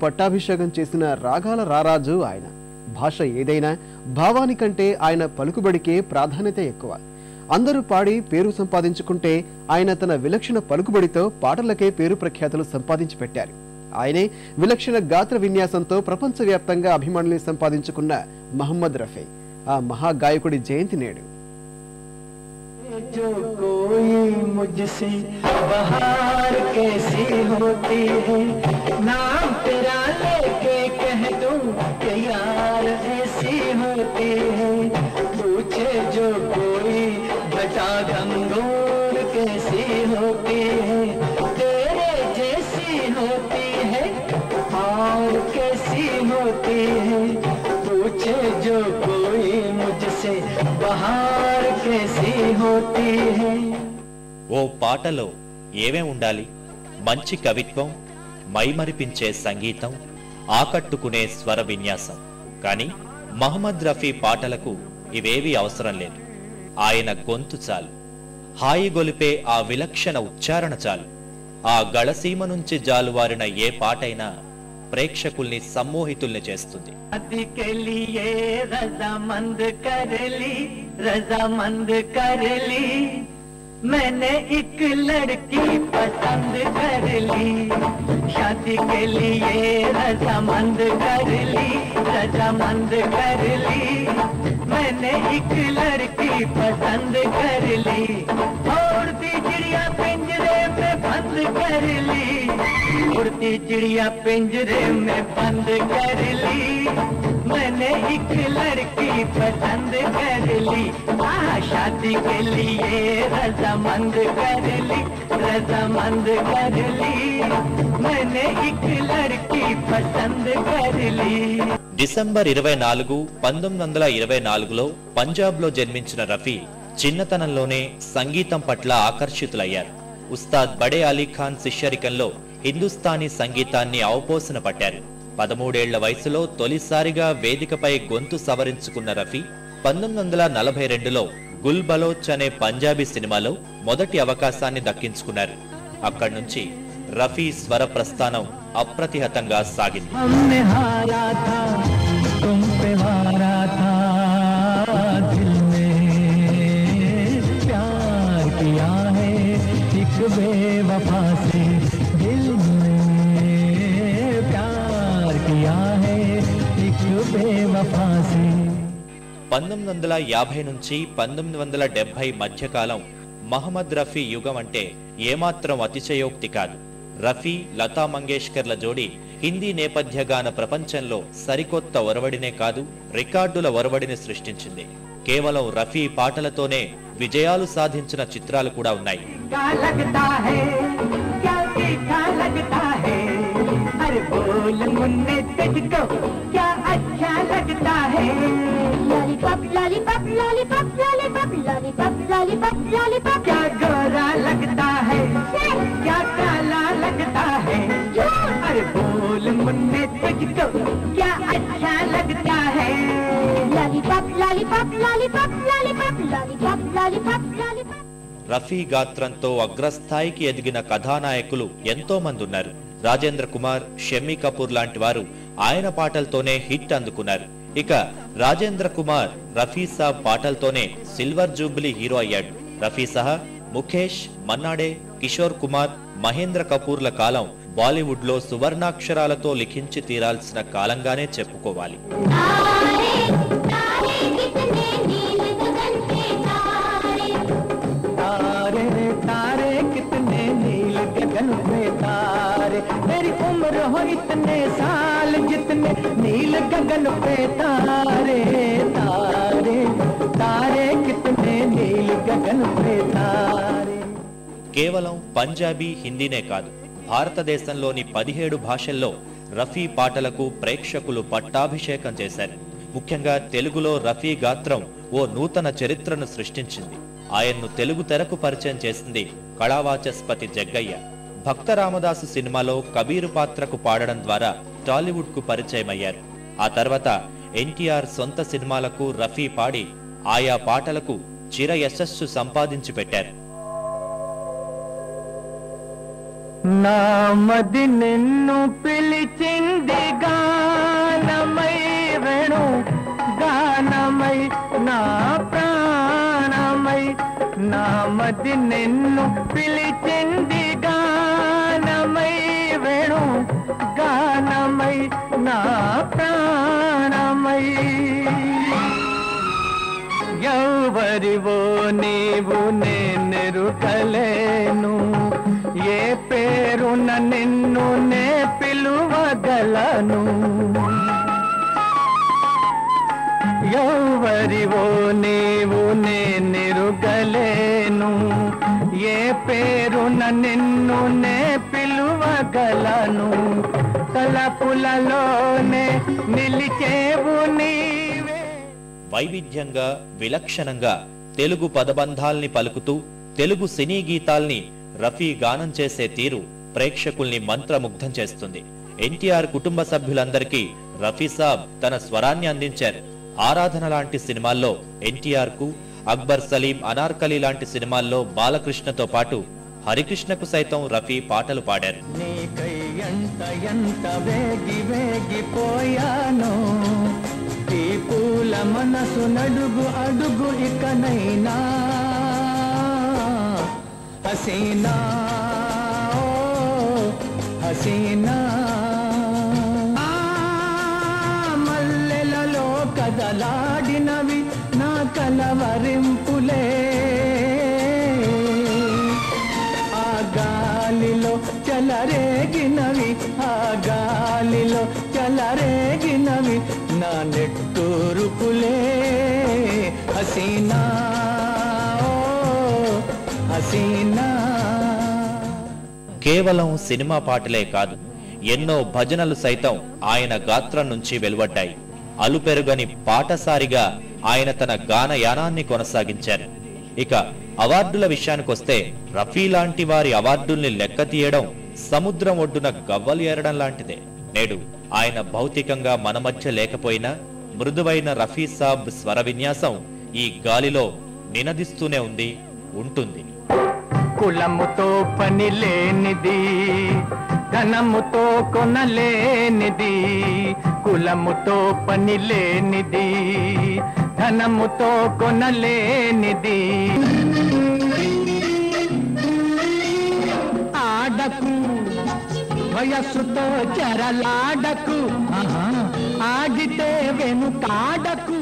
పట్టాభిషేకం చేసిన రాగాల రారాజు ఆయన. భాష ఏదైనా భావానికంటే ఆయన పలుకుబడికే ప్రాధాన్యత ఎక్కువ. అందరూ పాడి పేరు సంపాదించుకుంటే ఆయన తన విలక్షణ పలుకుబడితో పాటలకే పేరు ప్రఖ్యాతులు సంపాదించి పెట్టారు. ఆయనే విలక్షణ గాత్ర విన్యాసంతో ప్రపంచవ్యాప్తంగా అభిమానుల్ని సంపాదించుకున్న మహమ్మద్ రఫీ. ఆ మహాగాయకుడి జయంతి నేడు. जो कोई मुझसे बहार कैसी होती है, नाम तेरा लेके कह दूं कि यार ऐसी होती है। पूछे जो कोई घटा घंघोर कैसी होती है, तेरे जैसी होती है और कैसी होती है। पूछे जो कोई मुझसे बहार कैसी होती है। ఓ పాటలో ఏవే ఉండాలి? మంచి కవిత్వం, మైమరిపించే సంగీతం, ఆకట్టుకునే స్వర విన్యాసం. కానీ మహమ్మద్ రఫీ పాటలకు ఇవేవీ అవసరం లేదు. ఆయన గొంతు చాలు, హాయి గొలిపే ఆ విలక్షణ ఉచ్చారణ చాలు. ఆ గళసీమ నుంచి జాలువారిన ఏ పాటైనా ప్రేక్షకుల్ని సమ్మోహితుల్ని చేస్తుంది. मैंने एक लड़की पसंद कर ली, शादी के लिए रजामंद कर ली, रजामंद कर ली। मैंने एक लड़की पसंद कर ली, उड़ती चिड़िया पिंजरे में बंद कर ली, उड़ती चिड़िया पिंजरे में बंद कर ली। मैंने एक लड़की पसंद कर ली, शादी के लिए रजामंद कर ली, रजामंद कर ली। मैंने एक लड़की पसंद कर ली। డిసెంబర్ 24, 1924లో పంజాబ్లో జన్మించిన రఫీ చిన్నతనంలోనే సంగీతం పట్ల ఆకర్షితులయ్యారు. ఉస్తాద్ బడే అలీ ఖాన్ శిష్యరికంలో హిందుస్థానీ సంగీతాన్ని అవపోసన పట్టారు. 13 ఏళ్ల వయసులో తొలిసారిగా వేదికపై గొంతు సవరించుకున్న రఫీ 1942లో గుల్ బలోచ్ అనే పంజాబీ సినిమాలో మొదటి అవకాశాన్ని దక్కించుకున్నారు. అక్కడి నుంచి రఫీ స్వర ప్రస్థానం అప్రతిహతంగా సాగింది. बेवफा से दिल में प्यार किया है, एक बेवफा से। 1950 నుంచి 1970 మధ్యకాలం మహమ్మద్ రఫీ యుగం అంటే ఏమాత్రం అతిశయోక్తి కాదు. రఫీ, లతా మంగేష్కర్ల జోడీ హిందీ నేపథ్య గాన ప్రపంచంలో సరికొత్త ఒరవడినే కాదు, రికార్డుల ఒరవడిని సృష్టించింది. కేవలం రఫీ పాటలతోనే విజయాలు సాధించిన చిత్రాలు కూడా ఉన్నాయి. రఫీ గాత్రంతో అగ్రస్థాయికి ఎదిగిన కథానాయకులు ఎంతో మంది ఉన్నారు. రాజేంద్ర కుమార్, షమ్మి కపూర్ లాంటి వారు ఆయన పాటలతోనే హిట్ అందుకున్నారు. ఇక రాజేంద్ర కుమార్ రఫీ సాబ్ పాటలతోనే సిల్వర్ జూబ్లీ హీరో అయ్యాడు. రఫీ సహా ముఖేష్, మన్నాడే, కిషోర్ కుమార్, మహేంద్ర కపూర్ల కాలం బాలీవుడ్ లో సువర్ణాక్షరాలతో లిఖించి తీరాల్సిన కాలంగానే చెప్పుకోవాలి. मेरी उम्र हो इतने साल जितने नील गगन पे तारे, तारे तारे कितने नील गगन पे तारे. కేవలం పంజాబీ, హిందీనే కాదు, భారతదేశంలోని 17 భాషల్లో రఫీ పాటలకు ప్రేక్షకులు పట్టాభిషేకం చేశారు. ముఖ్యంగా తెలుగులో రఫీ గాత్రం ఓ నూతన చరిత్రను సృష్టించింది. ఆయన్ను తెలుగు తెరకు పరిచయం చేసింది కళావాచస్పతి జగ్గయ్య. భక్త రామదాసు సినిమాలో కబీరు పాత్రకు పాడడం ద్వారా టాలీవుడ్ కు పరిచయమయ్యారు. ఆ తర్వాత ఎన్టీఆర్ సొంత సినిమాలకు రఫీ పాడి ఆయా పాటలకు చిర యశస్సు సంపాదించి పెట్టారు. నామది నిన్ను పిలిచింది అది నిన్ను పిలిచింది గానమై వేణు గానమై నా ప్రాణమై ఎవరివో నీవు నేనెరుకలేను ఏ పేరున నిన్ను నే పిలువగలను ఎవరివో నీవు నేనెరుగలేను ఏ పేరున నిన్ను నే పిలువగలను తలపులలోనే నిలిచేవు నీవే. వైవిధ్యంగా విలక్షణంగా తెలుగు పదబంధాల్ని పలుకుతూ తెలుగు సినీ గీతాల్ని రఫీ గానం చేసే తీరు ప్రేక్షకుల్ని మంత్రముగ్ధం చేస్తుంది. ఎన్టీఆర్ కుటుంబ సభ్యులందరికీ రఫీ సాబ్ తన స్వరాన్ని అందించారు. ఆరాధన లాంటి సినిమాల్లో ఎన్టీఆర్ కు, అక్బర్ సలీం, అనార్కలి లాంటి సినిమాల్లో బాలకృష్ణతో పాటు హరికృష్ణకు సైతం రఫీ పాటలు పాడారు. నీకై ఎంత ఎంత వేగి వేగిపోయాను ఈ పూల మనసు నడుగు అడుగు ఇకనైనా హసీనా ఓ హసీనా మల్లెలలో కదలాడినవి నా కలవరింపులే ఆ గాలిలో చలరేగినవి ఆ గాలిలో చలరేగినవి నా నెట్టూరుపులే హసీనా ఓ హసీనా. కేవలం సినిమా పాటలే కాదు, ఎన్నో భజనలు సైతం ఆయన గాత్రం నుంచి వెలువడ్డాయి. అలుపెరుగని పాటసారిగా ఆయన తన గానయానాన్ని కొనసాగించారు. ఇక అవార్డుల విషయానికొస్తే రఫీ లాంటి వారి అవార్డుల్ని లెక్క తీయడం సముద్రం ఒడ్డున గవ్వలు ఏరడం లాంటిదే. నేడు ఆయన భౌతికంగా మన మధ్య లేకపోయినా మృదువైన రఫీ సాబ్ స్వర విన్యాసం ఈ గాలిలో నినదిస్తూనే ఉంది, ఉంటుంది. కులముతో పని లేనిది, ధనముతో కొనలేనిది, కులముతో పని లేనిది, ధనముతో కొనలేనిది. ఆడకు వయస్సుతో చెరలాడకు, ఆగితే వెనుకాడకు.